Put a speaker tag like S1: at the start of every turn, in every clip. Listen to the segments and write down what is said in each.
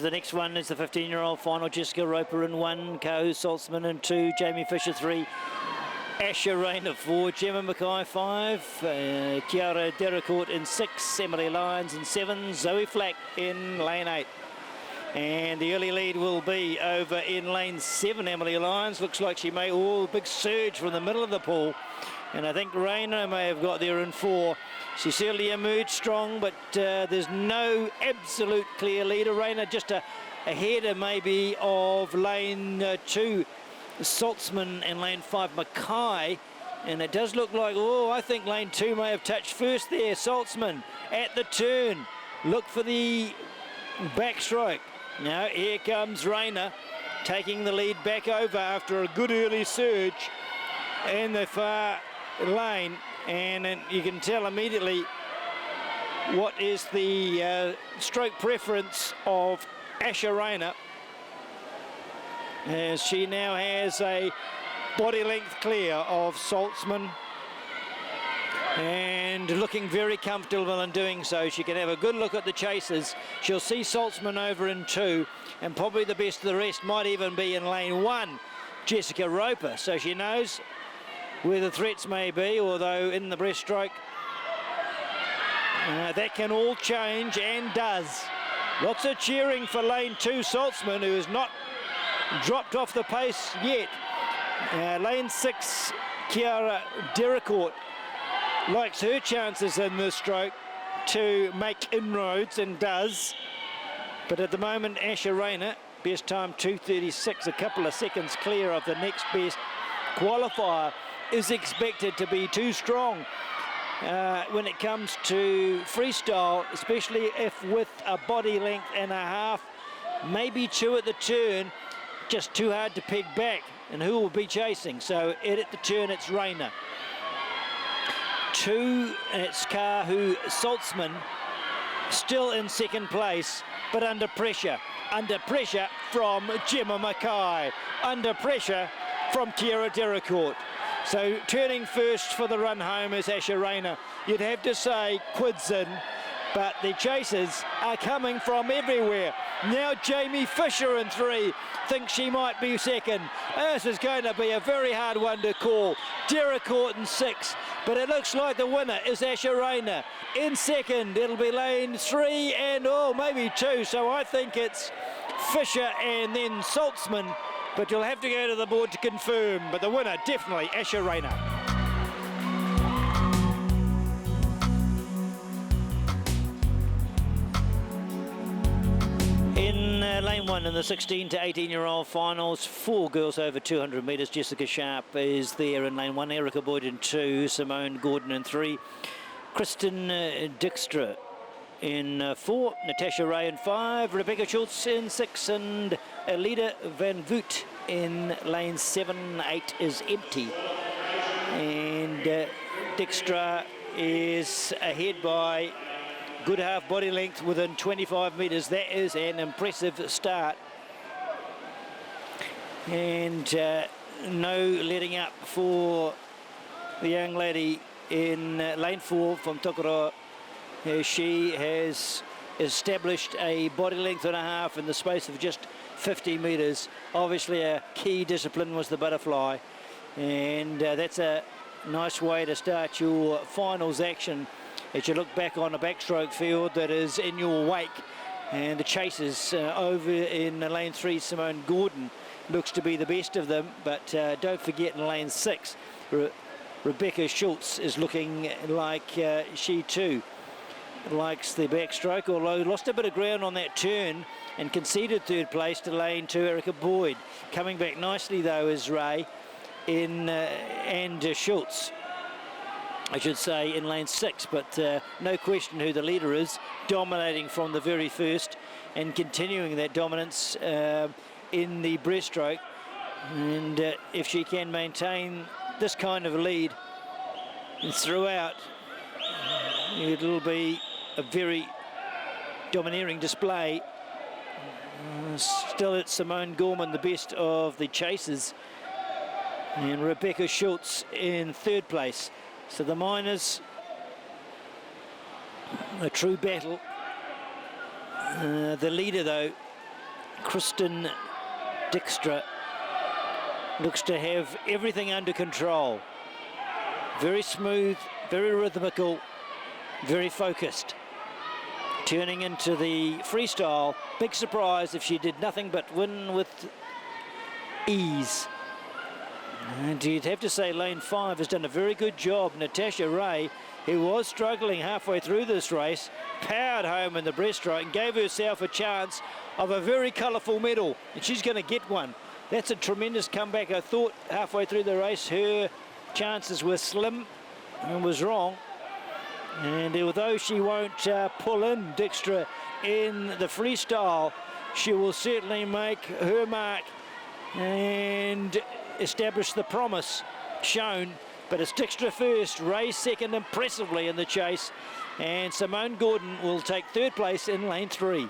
S1: the next one is the 15-year-old final. Jessica Roper in 1, Kahu Saltzman in 2, Jamie Fisher 3, Asher Rayner 4, Gemma Mackay 5, Kiara Deracourt in 6, Emily Lyons in 7, Zoe Flack in lane 8. And the early lead will be over in lane 7. Emily Lyons looks like she may, big surge from the middle of the pool. And I think Rayner may have got there in 4. She certainly emerged strong, but there's no absolute clear leader. Rayner just a header maybe of lane 2, Saltzman, and lane 5, Mackay. And it does look like, I think lane 2 may have touched first there. Saltzman at the turn. Look for the backstroke. Now here comes Rayner taking the lead back over after a good early surge in the far lane, and you can tell immediately what is the stroke preference of Asher Rayner, as she now has a body length clear of Saltzman and looking very comfortable in doing so. She can have a good look at the chasers. She'll see Saltzman over in 2, and probably the best of the rest might even be in lane 1, Jessica Roper, so she knows where the threats may be, although in the breaststroke that can all change, and does. Lots of cheering for lane 2, Saltzman, who has not dropped off the pace yet. Lane 6, Kiara Deracourt likes her chances in this stroke to make inroads, and does. But at the moment, Asher Rayner, best time 2:36, a couple of seconds clear of the next best qualifier, is expected to be too strong when it comes to freestyle, especially if with a body length and a half, maybe 2 at the turn, just too hard to peg back. And who will be chasing? So at the turn, it's Rayner. 2, and it's Kahu Saltzman, still in second place, but under pressure. Under pressure from Gemma Mackay. Under pressure from Kiara Deracourt. So turning first for the run home is Asher Rayner. You'd have to say quids in, but the chasers are coming from everywhere. Now Jamie Fisher in 3, thinks she might be second. This is going to be a very hard one to call. Deracourt in 6, but it looks like the winner is Asher Rayner. In second, it'll be lane 3 and maybe 2, so I think it's Fisher and then Saltzman, but you'll have to go to the board to confirm. But the winner, definitely Asher Rayner. In lane 1 in the 16 to 18-year-old finals, 4 girls over 200 metres. Jessica Sharp is there in lane 1, Erica Boyd in 2, Simone Gordon in 3, Kristen Dijkstra in 4, Natasha Ray in 5, Rebecca Schultz in 6, and Alida Van Voot in lane 7. 8 is empty, and Dijkstra is ahead by good half body length within 25 metres. That is an impressive start, and no letting up for the young lady in lane 4 from Tokoroa. She has established a body length and a half in the space of just 50 metres. Obviously a key discipline was the butterfly, and that's a nice way to start your finals action as you look back on a backstroke field that is in your wake. And the chasers over in lane 3, Simone Gordon looks to be the best of them, but don't forget in lane 6, Rebecca Schultz is looking like she too likes the backstroke, although lost a bit of ground on that turn and conceded third place to lane 2, Erica Boyd. Coming back nicely though is Ray and Schultz, I should say, in lane 6, but no question who the leader is, dominating from the very first and continuing that dominance in the breaststroke. And if she can maintain this kind of lead throughout, it'll be a very domineering display. Still it's Simone Gorman, the best of the chasers, and Rebecca Schultz in third place. So the minors, a true battle. The leader though Kristen Dijkstra looks to have everything under control. Very smooth, very rhythmical, very focused. Turning into the freestyle, big surprise if she did nothing but win with ease. And you'd have to say lane 5 has done a very good job. Natasha Ray, who was struggling halfway through this race, powered home in the breaststroke and gave herself a chance of a very colourful medal, and she's going to get one. That's a tremendous comeback. I thought halfway through the race her chances were slim and was wrong. And although she won't pull in Dijkstra in the freestyle, she will certainly make her mark and establish the promise shown. But it's Dijkstra first, Ray second impressively in the chase, and Simone Gordon will take third place in lane 3.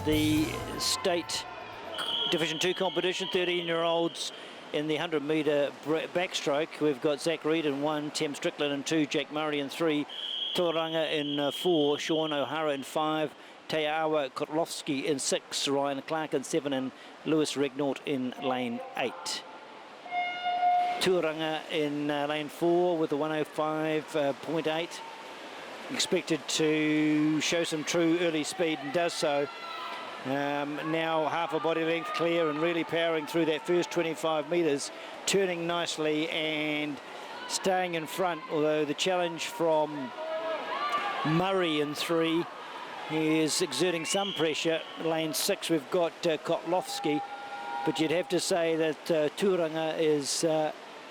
S1: The state Division 2 competition, 13-year-olds in the 100-metre backstroke. We've got Zach Reid in 1, Tim Strickland in 2, Jack Murray in 3, Tuaranga in 4, Sean O'Hara in 5, Teawa Kotlovsky in 6, Ryan Clark in 7, and Lewis Regnault in lane 8. Tuaranga in lane 4 with a 105.8. Expected to show some true early speed and does so. Now half a body length clear and really powering through that first 25 metres, turning nicely and staying in front, although the challenge from Murray in 3 is exerting some pressure. Lane 6 we've got Kotlovsky, but you'd have to say that Tuaranga is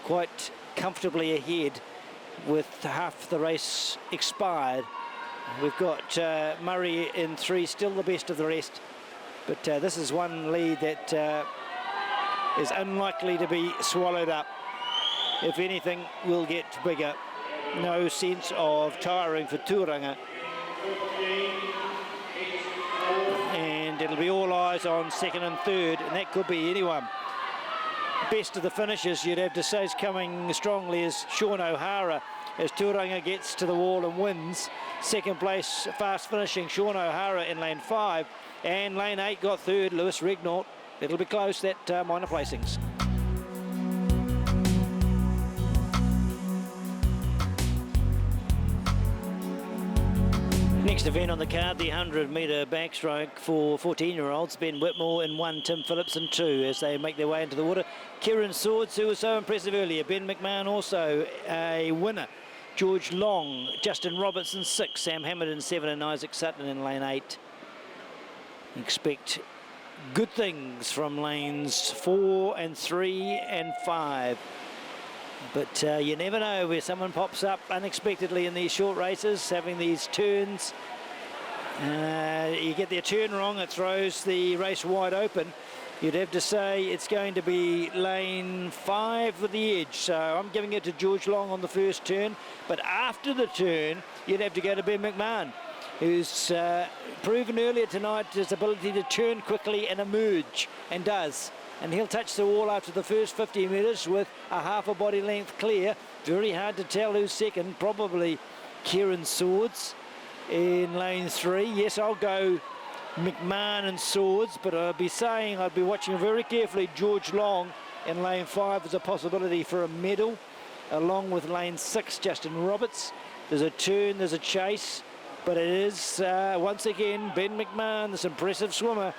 S1: quite comfortably ahead with half the race expired. We've got Murray in 3, still the best of the rest. But this is one lead that is unlikely to be swallowed up. If anything, will get bigger. No sense of tiring for Tuaranga. And it'll be all eyes on second and third, and that could be anyone. Best of the finishers, you'd have to say, is coming strongly as Sean O'Hara, as Tuaranga gets to the wall and wins. Second place, fast finishing Sean O'Hara in lane 5. And lane 8 got third, Lewis Regnault. It'll be close, that minor placings. Next event on the card, the 100-metre backstroke for 14-year-olds. Ben Whitmore in 1, Tim Phillips in 2 as they make their way into the water. Kieran Swords, who was so impressive earlier. Ben McMahon also a winner. George Long, Justin Robertson 6, Sam Hammond in 7, and Isaac Sutton in lane 8. Expect good things from lanes 4 and 3 and 5. But you never know where someone pops up unexpectedly in these short races, having these turns. You get their turn wrong, it throws the race wide open. You'd have to say it's going to be lane 5 with the edge. So I'm giving it to George Long on the first turn. But after the turn, you'd have to go to Ben McMahon, who's proven earlier tonight his ability to turn quickly and emerge, and does. And he'll touch the wall after the first 50 metres with a half a body length clear. Very hard to tell who's second, probably Kieran Swords in lane 3. Yes, I'll go McMahon and Swords, but I'd be watching very carefully George Long in lane 5 as a possibility for a medal, along with lane 6, Justin Roberts. There's a turn, there's a chase, but it is, once again, Ben McMahon, this impressive swimmer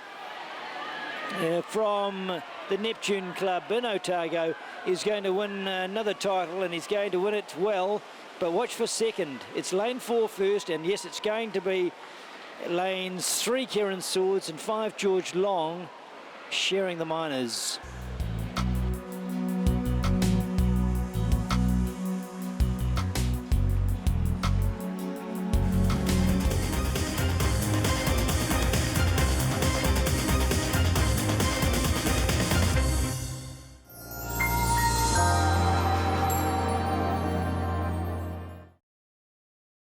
S1: from the Neptune Club in Otago, is going to win another title, and he's going to win it well. But watch for second. It's lane 4 first, and yes, it's going to be lanes 3, Kieran Swords, and 5, George Long, sharing the minors.